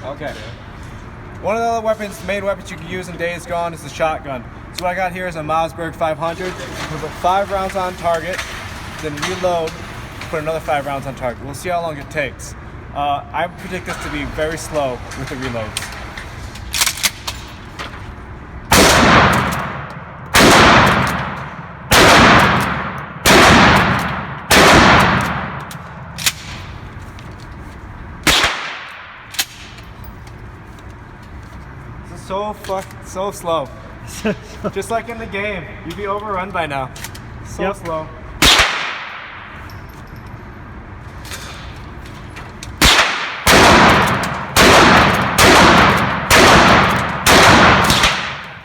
Okay. One of the main weapons you can use in Days Gone is the shotgun. So what I got here is a Mossberg 500. We put 5 rounds on target, then reload, put another 5 rounds on target. We'll see how long it takes. I predict this to be very slow with the reloads. So slow. Just like in the game, you'd be overrun by now. So slow.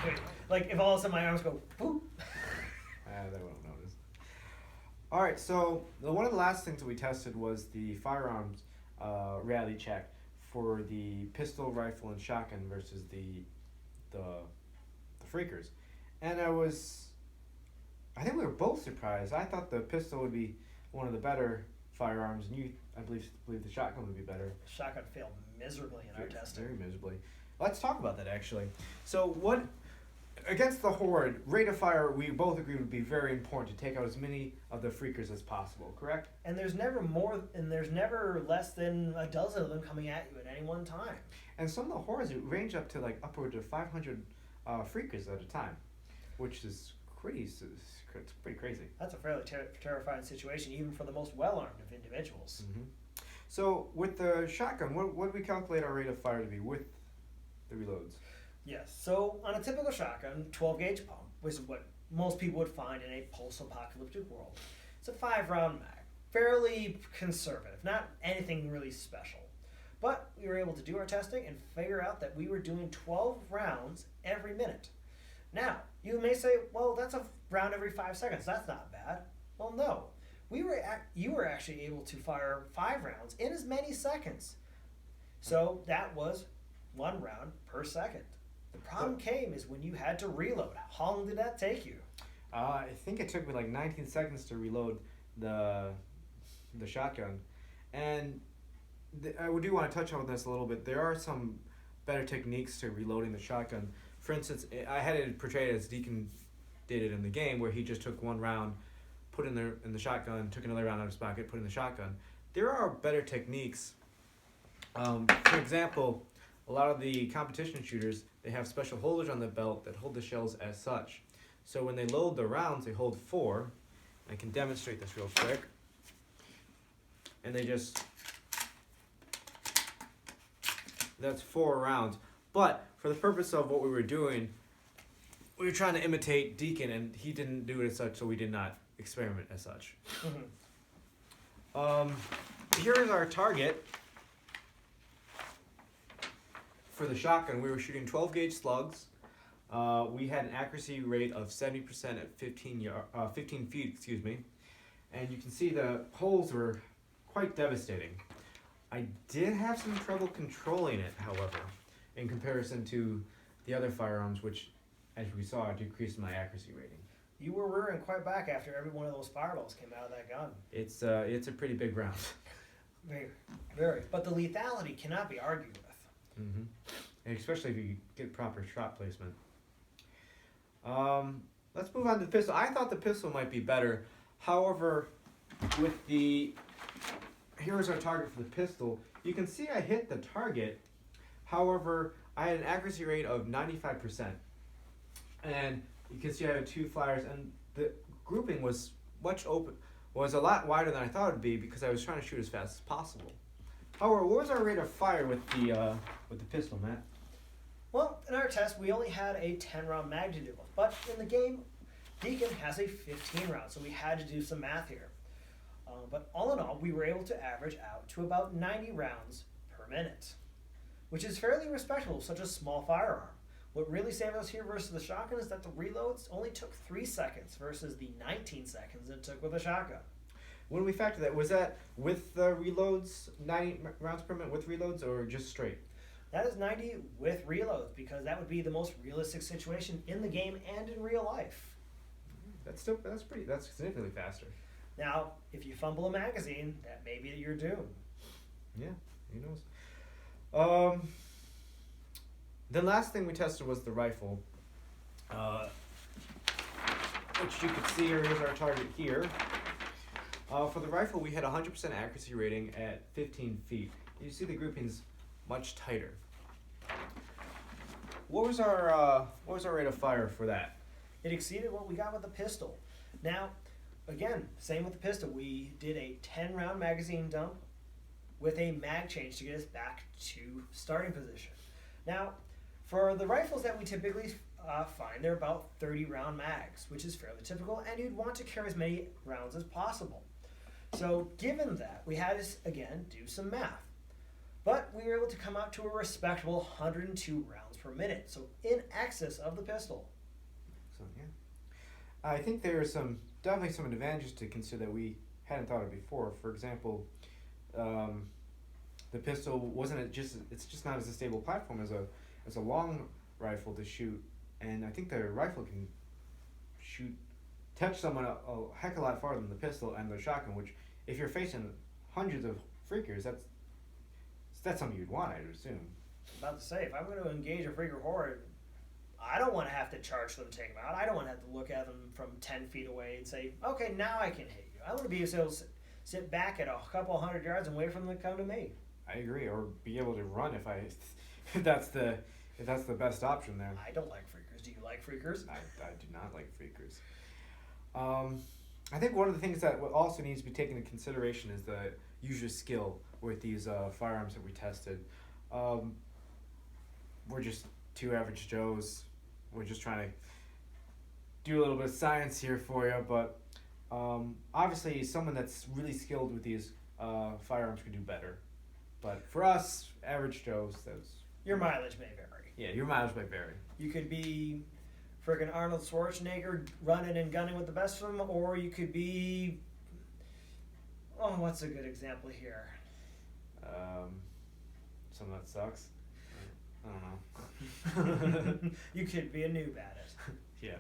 Wait, like if all of a sudden my arms go boop. They won't notice. All right, so one of the last things that we tested was the firearms reality check for the pistol, rifle, and shotgun versus the freakers. And I think we were both surprised. I thought the pistol would be one of the better firearms, and I believe the shotgun would be better. Shotgun failed miserably in our testing. Very miserably. Let's talk about that, actually. So against the horde, rate of fire, we both agreed would be very important to take out as many of the freakers as possible, correct? And there's never less than a dozen of them coming at you at any one time. And some of the hordes range up to like upwards of 500 freakers at a time, which is it's pretty crazy. That's a fairly terrifying situation, even for the most well-armed of individuals. Mm-hmm. So with the shotgun, what do we calculate our rate of fire to be with the reloads? Yes, so on a typical shotgun, 12-gauge pump, which is what most people would find in a post-apocalyptic world, it's a 5-round mag. Fairly conservative, not anything really special. But we were able to do our testing and figure out that we were doing 12 rounds every minute. Now, you may say, well, that's a round every 5 seconds. That's not bad. Well, no. You were actually able to fire 5 rounds in as many seconds. So that was 1 round per second. The problem came is when you had to reload. How long did that take you? I think it took me like 19 seconds to reload the shotgun. And I do want to touch on this a little bit. There are some better techniques to reloading the shotgun. For instance, I had it portrayed as Deacon did it in the game, where he just took 1 round, put in the shotgun, took another round out of his pocket, put in the shotgun. There are better techniques. For example, a lot of the competition shooters, they have special holders on the belt that hold the shells as such. So when they load the rounds, they hold 4. I can demonstrate this real quick. And that's 4 rounds. But for the purpose of what we were doing, we were trying to imitate Deacon, and he didn't do it as such, so we did not experiment as such. Mm-hmm. Here is our target. For the shotgun, we were shooting 12-gauge slugs. We had an accuracy rate of 70% at 15 feet, and you can see the holes were quite devastating. I did have some trouble controlling it, however, in comparison to the other firearms, which, as we saw, decreased my accuracy rating. You were rearing quite back after every one of those fireballs came out of that gun. It's a pretty big round. Very, very. But the lethality cannot be argued with. Mm-hmm. And especially if you get proper shot placement. Let's move on to the pistol. I thought the pistol might be better. However, here's our target for the pistol. You can see I hit the target. However, I had an accuracy rate of 95%. And you can see I had 2 flyers, and the grouping was a lot wider than I thought it would be, because I was trying to shoot as fast as possible. However, what was our rate of fire with the pistol, Matt? Well, in our test, we only had a 10-round mag to do with, but in the game, Deacon has a 15-round, so we had to do some math here. But all in all, we were able to average out to about 90 rounds per minute, which is fairly respectable for such a small firearm. What really saved us here versus the shotgun is that the reloads only took 3 seconds versus the 19 seconds it took with a shotgun. When we factor that, was that with the reloads, 90 rounds per minute with reloads, or just straight? That is 90 with reloads, because that would be the most realistic situation in the game and in real life. That's significantly faster. Now, if you fumble a magazine, that may be your doom. Yeah, who knows? The last thing we tested was the rifle, which you can see here. Here's our target here. For the rifle, we had 100% accuracy rating at 15 feet. You see the groupings much tighter. What was our rate of fire for that? It exceeded what we got with the pistol. Now, again, same with the pistol. We did a 10-round magazine dump with a mag change to get us back to starting position. Now, for the rifles that we typically find, they're about 30-round mags, which is fairly typical, and you'd want to carry as many rounds as possible. So, given that, we had to, again, do some math. But we were able to come out to a respectable 102 rounds per minute, so in excess of the pistol. So, yeah. I think there are definitely some advantages to consider that we hadn't thought of before. For example, the pistol it's just not as a stable platform as a long rifle to shoot, and I think the rifle can touch someone a heck of a lot farther than the pistol and the shotgun, which if you're facing hundreds of freakers, that's something you'd want, I'd assume. About to say, if I'm going to engage a freaker horde, I don't want to have to charge them to take them out. I don't want to have to look at them from 10 feet away and say, okay, now I can hit you. I want to be able to sit back at a couple hundred yards and wait for them to come to me. I agree, or be able to run if that's the best option there. I don't like freakers. Do you like freakers? I do not like freakers. I think one of the things that also needs to be taken into consideration is the user skill with these firearms that we tested. We're just two average Joes. We're just trying to do a little bit of science here for you, but obviously someone that's really skilled with these firearms could do better. But for us, average Joes, your mileage may vary. Yeah, your mileage may vary. You could be friggin' Arnold Schwarzenegger running and gunning with the best of them, or you could be... Oh, what's a good example here? Someone that sucks. I don't know. You could be a noob at it. Yeah.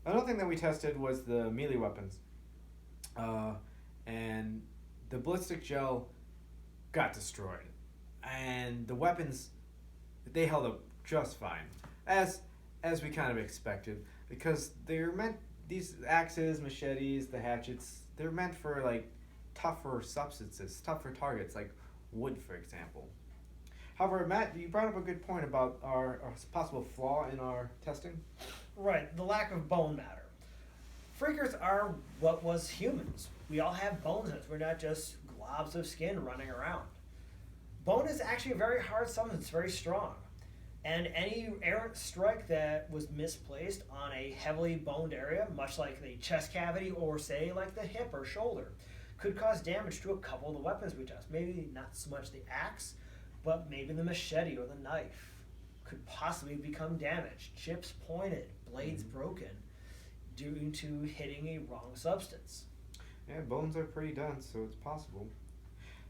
Another thing that we tested was the melee weapons. And the ballistic gel got destroyed. And the weapons, they held up just fine. As we kind of expected. Because these axes, machetes, the hatchets, they're meant for like tougher substances, tougher targets, like wood, for example. However, Matt, you brought up a good point about our possible flaw in our testing. Right, the lack of bone matter. Freakers are what was humans. We all have bones in us. We're not just globs of skin running around. Bone is actually a very hard substance, very strong. And any errant strike that was misplaced on a heavily boned area, much like the chest cavity or say like the hip or shoulder, could cause damage to a couple of the weapons we test. Maybe not so much the axe, but maybe the machete or the knife could possibly become damaged, chips pointed, blades broken, due to hitting a wrong substance. Yeah, bones are pretty dense, so it's possible.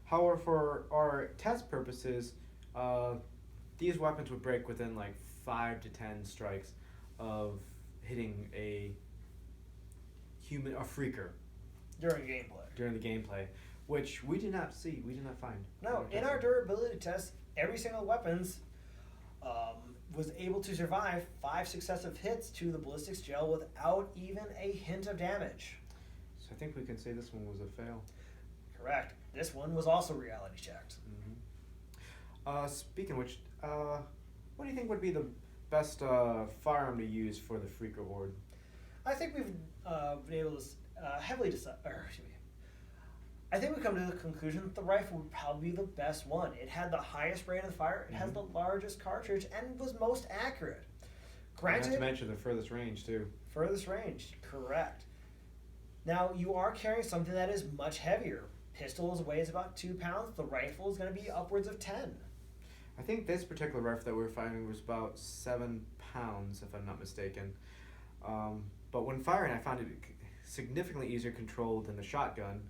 However, for our test purposes, these weapons would break within like 5 to 10 strikes of hitting a freaker during the gameplay, which we did not find. No, in our durability test, every single weapons was able to survive 5 successive hits to the ballistics gel without even a hint of damage. So I think we can say this one was a fail. Correct. This one was also reality checked. Mm-hmm. Speaking of which, what do you think would be the best firearm to use for the freaker horde? I think we've been able to heavily decide. I think we come to the conclusion that the rifle would probably be the best one. It had the highest rate of fire, it has the largest cartridge, and was most accurate. Granted, not to mention the furthest range, too. Furthest range, correct. Now, you are carrying something that is much heavier. Pistols weighs about 2 pounds. The rifle is going to be upwards of 10. I think this particular rifle that we were firing was about 7 pounds, if I'm not mistaken. But when firing, I found it significantly easier controlled than the shotgun,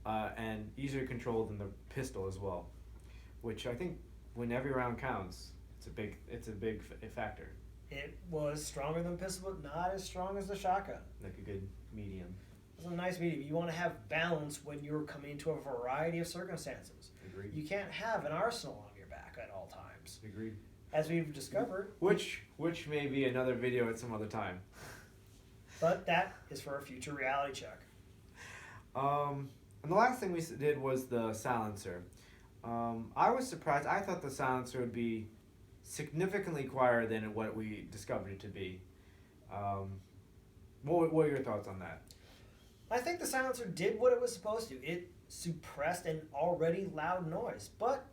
and easier controlled than the pistol as well. Which I think, when every round counts, it's a big factor. It was stronger than pistol, but not as strong as the shotgun. Like a good medium. It's a nice medium. You want to have balance when you're coming into a variety of circumstances. Agreed. You can't have an arsenal on your back. check at all times. Agreed. As we've discovered, Which may be another video at some other time. but that is for a future reality check. And the last thing we did was the silencer. I was surprised. I thought the silencer would be significantly quieter than what we discovered it to be. What are your thoughts on that? I think the silencer did what it was supposed to. It suppressed an already loud noise, but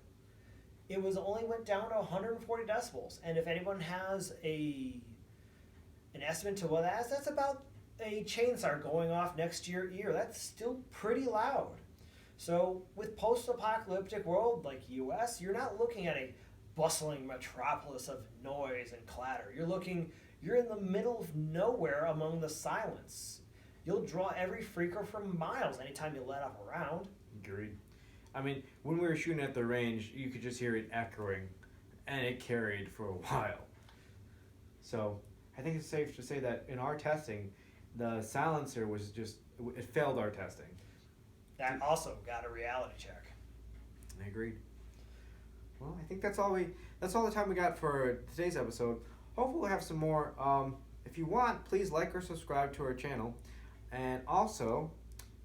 it was only went down to 140 decibels. And if anyone has an estimate to what that's about a chainsaw going off next to your ear. That's still pretty loud. So with post-apocalyptic world like US, you're not looking at a bustling metropolis of noise and clatter. You're in the middle of nowhere among the silence. You'll draw every freaker from miles anytime you let up a round. Agreed. I mean, when we were shooting at the range, you could just hear it echoing, and it carried for a while. So I think it's safe to say that in our testing, the silencer it failed our testing. That also got a reality check. I agreed. Well, I think that's all the time we got for today's episode. Hopefully we'll have some more. If you want, please like or subscribe to our channel. And also,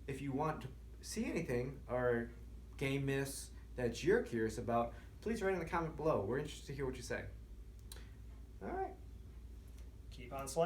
if you want to see anything or game myths that you're curious about, please write in the comment below. We're interested to hear what you say. All right. Keep on slaying.